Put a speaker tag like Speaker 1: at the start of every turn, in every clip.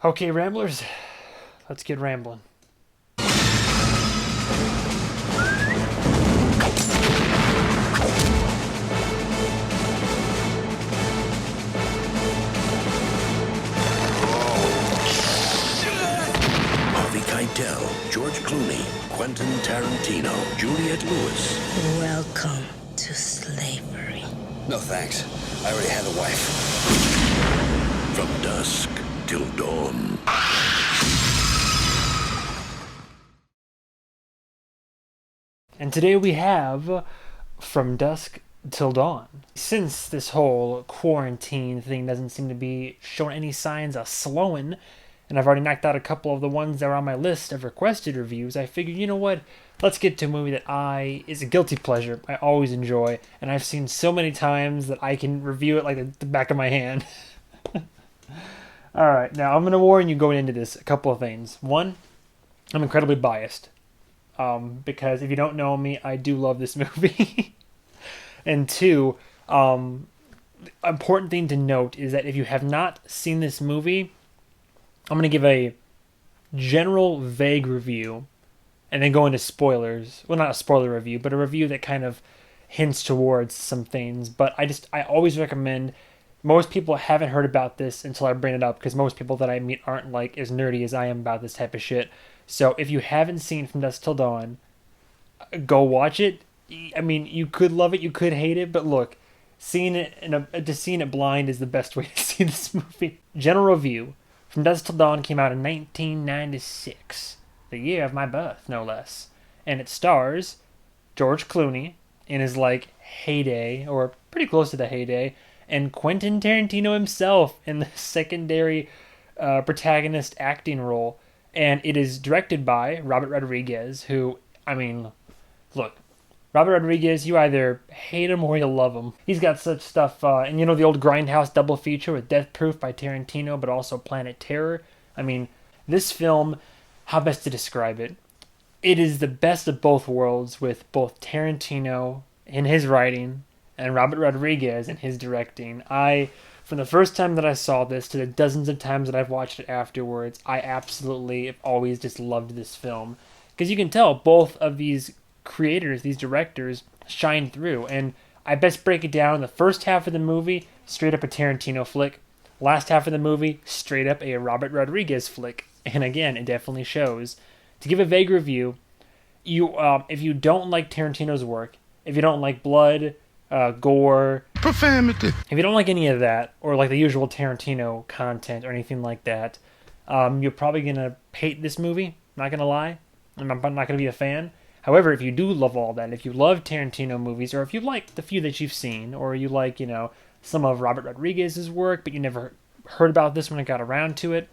Speaker 1: Okay, ramblers, let's get rambling.
Speaker 2: Harvey Keitel, George Clooney, Quentin Tarantino, Juliette Lewis.
Speaker 3: Welcome to slavery.
Speaker 4: No thanks. I already have a wife.
Speaker 2: From Dusk Till Dawn.
Speaker 1: And today we have From Dusk Till Dawn. Since this whole quarantine thing doesn't seem to be showing any signs of slowing, and I've already knocked out a couple of the ones that were on my list of requested reviews, I figured, you know what? Let's get to a movie that is a guilty pleasure. I always enjoy, and I've seen so many times that I can review it like the back of my hand. Alright, now I'm going to warn you going into this a couple of things. One, I'm incredibly biased. Because if you don't know me, I do love this movie. And two, important thing to note is that if you have not seen this movie, I'm going to give a general vague review and then go into spoilers. Well, not a spoiler review, but a review that kind of hints towards some things. But I always recommend, most people haven't heard about this until I bring it up, because most people that I meet aren't like as nerdy as I am about this type of shit. So if you haven't seen From Dusk Till Dawn, go watch it. I mean, you could love it, you could hate it, but look, seeing it blind is the best way to see this movie. General review. From Dusk Till Dawn came out in 1996, the year of my birth, no less. And it stars George Clooney in his, heyday, or pretty close to the heyday, and Quentin Tarantino himself in the secondary protagonist acting role. And it is directed by Robert Rodriguez, who, look, Robert Rodriguez, you either hate him or you love him. He's got such stuff, and the old Grindhouse double feature with Death Proof by Tarantino, but also Planet Terror. This film, how best to describe it? It is the best of both worlds, with both Tarantino in his writing and Robert Rodriguez in his directing. From the first time that I saw this to the dozens of times that I've watched it afterwards, I absolutely have always just loved this film. Because you can tell both of these creators, these directors, shine through. And I best break it down. The first half of the movie, straight up a Tarantino flick. Last half of the movie, straight up a Robert Rodriguez flick. And again, it definitely shows. To give a vague review, if you don't like Tarantino's work, if you don't like blood, gore,
Speaker 2: Profanity.
Speaker 1: if you don't like any of that, or like the usual Tarantino content or anything like that, you're probably going to hate this movie. Not going to lie. I'm not going to be a fan. However, if you do love all that, if you love Tarantino movies, or if you like the few that you've seen, or you like, some of Robert Rodriguez's work, but you never heard about this when it got around to it,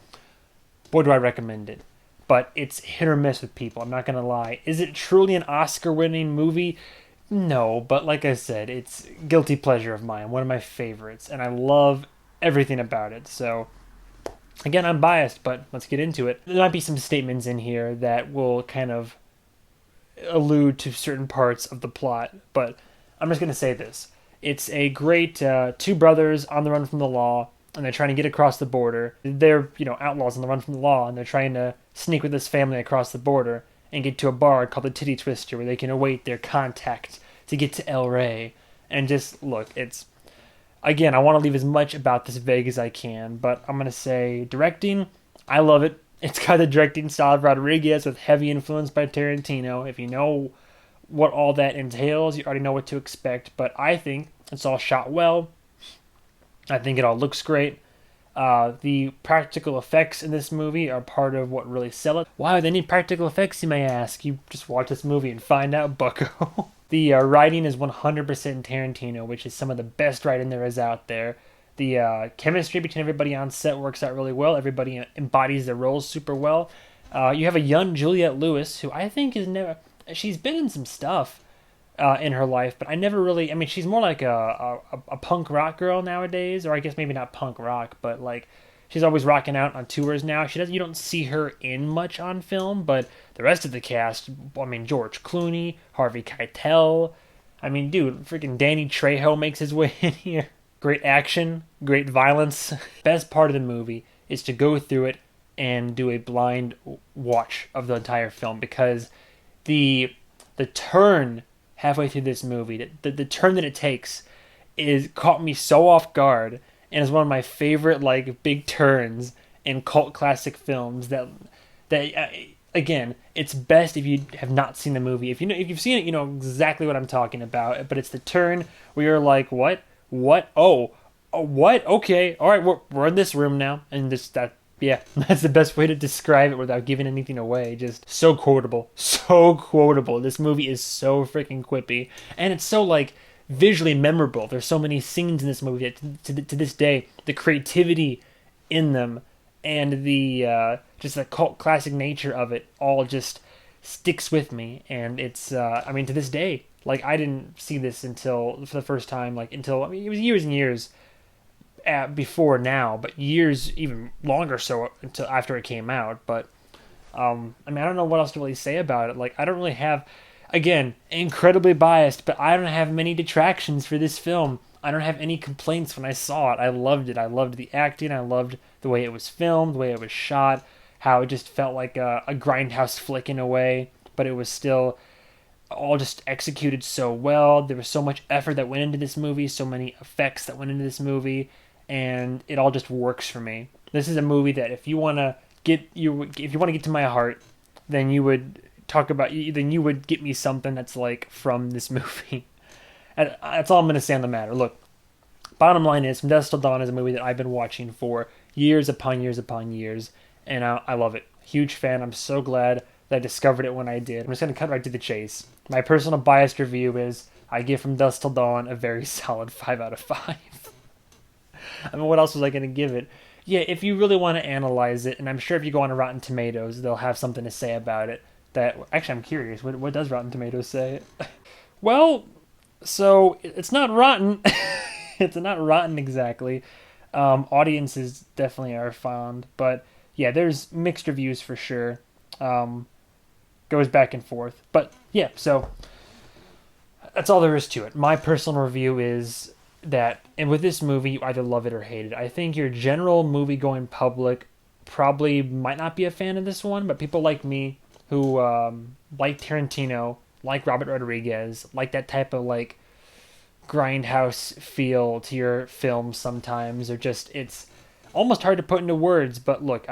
Speaker 1: boy, do I recommend it. But it's hit or miss with people. I'm not going to lie. Is it truly an Oscar-winning movie? No, but like I said, it's guilty pleasure of mine, one of my favorites, and I love everything about it. So, again, I'm biased, but let's get into it. There might be some statements in here that will kind of allude to certain parts of the plot, but I'm just going to say this. It's a great two brothers on the run from the law, and they're trying to get across the border. They're, outlaws on the run from the law, and they're trying to sneak with this family across the border and get to a bar called the Titty Twister, where they can await their contact to get to El Rey. And just, look, it's... Again, I want to leave as much about this vague as I can, but I'm going to say directing, I love it. It's got the directing style of Rodriguez with heavy influence by Tarantino. If you know what all that entails, you already know what to expect. But I think it's all shot well. I think it all looks great. The practical effects in this movie are part of what really sell it. Why do they need practical effects, you may ask? You just watch this movie and find out, bucko. The writing is 100% Tarantino, which is some of the best writing there is out there. The chemistry between everybody on set works out really well. Everybody embodies their roles super well. You have a young Juliette Lewis, who I think she's been in some stuff in her life, but I never really, she's more like a punk rock girl nowadays, or I guess maybe not punk rock, but she's always rocking out on tours now. You don't see her in much on film, but the rest of the cast, George Clooney, Harvey Keitel, dude, freaking Danny Trejo makes his way in here. Great action, great violence. Best part of the movie is to go through it and do a blind watch of the entire film, because the turn halfway through this movie, the turn that it takes, is caught me so off guard, and is one of my favorite like big turns in cult classic films. That again, it's best if you have not seen the movie. If you've seen it, you know exactly what I'm talking about. But it's the turn where you're like, what? Oh, what? Okay, all right, we're in this room now, and that. Yeah, that's the best way to describe it without giving anything away. Just so quotable. So quotable. This movie is so freaking quippy. And it's so, like, visually memorable. There's so many scenes in this movie that, to this day, the creativity in them and the just the cult classic nature of it all just sticks with me. And it's, I mean, to this day, like, I didn't see this until, for the first time, like, until, I mean, it was years and years before now, but years even longer so until after it came out. But I mean, I don't know what else to really say about it. Like, I don't really have, again, incredibly biased, but I don't have many detractions for this film. I don't have any complaints when I saw it. I loved it. I loved the acting. I loved the way it was filmed, the way it was shot, how it just felt like a grindhouse flick in a way, but it was still all just executed so well. There was so much effort that went into this movie, so many effects that went into this movie, and it all just works for me. This is a movie that if you want to get to my heart, then you would get me something that's like from this movie. And that's all I'm going to say on the matter. Look, bottom line is, From Dusk Till Dawn is a movie that I've been watching for years upon years upon years, and I love it. Huge fan. I'm so glad that I discovered it when I did. I'm just going to cut right to the chase. My personal biased review is I give From Dusk Till Dawn a very solid 5 out of 5. I mean, what else was I going to give it? Yeah, if you really want to analyze it, and I'm sure if you go on to Rotten Tomatoes, they'll have something to say about it. That actually, I'm curious. What does Rotten Tomatoes say? Well, so it's not rotten. It's not rotten exactly. Audiences definitely are fond, but yeah, there's mixed reviews for sure. Goes back and forth, but yeah. So that's all there is to it. My personal review is that, and with this movie, you either love it or hate it. I think your general movie-going public probably might not be a fan of this one, but people like me who like Tarantino, like Robert Rodriguez, like that type of like grindhouse feel to your film sometimes, or just it's almost hard to put into words. But look,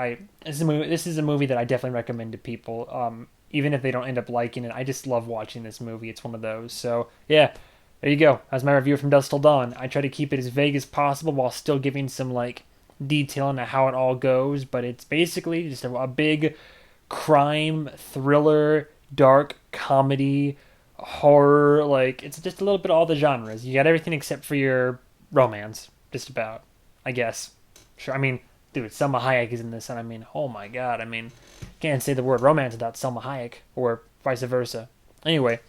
Speaker 1: this is a movie that I definitely recommend to people, even if they don't end up liking it. I just love watching this movie. It's one of those. So yeah. There you go. That's my review From Dusk Till Dawn. I try to keep it as vague as possible while still giving some like detail into how it all goes, but it's basically just a big crime thriller, dark comedy, horror. Like, it's just a little bit of all the genres. You got everything except for your romance, just about, I guess. Sure. I mean, dude, Selma Hayek is in this, and I mean, oh my god. I mean, can't say the word romance without Selma Hayek, or vice versa. Anyway.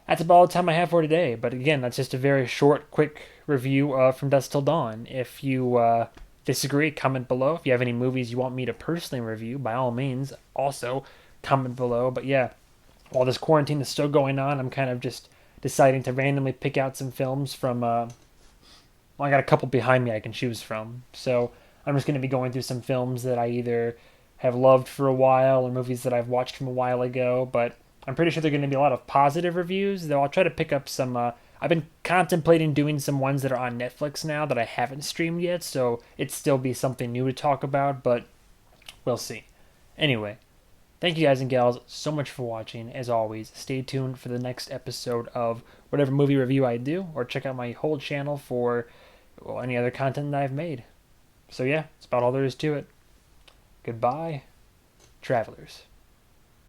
Speaker 1: That's about all the time I have for today. But again, that's just a very short, quick review of From Dusk Till Dawn. If you disagree, comment below. If you have any movies you want me to personally review, by all means, also comment below. But yeah, while this quarantine is still going on, I'm kind of just deciding to randomly pick out some films from... well, I got a couple behind me I can choose from. So I'm just going to be going through some films that I either have loved for a while or movies that I've watched from a while ago, but I'm pretty sure there are going to be a lot of positive reviews, though I'll try to pick up some... I've been contemplating doing some ones that are on Netflix now that I haven't streamed yet, so it'd still be something new to talk about, but we'll see. Anyway, thank you guys and gals so much for watching. As always, stay tuned for the next episode of whatever movie review I do, or check out my whole channel for any other content that I've made. So yeah, that's about all there is to it. Goodbye, travelers.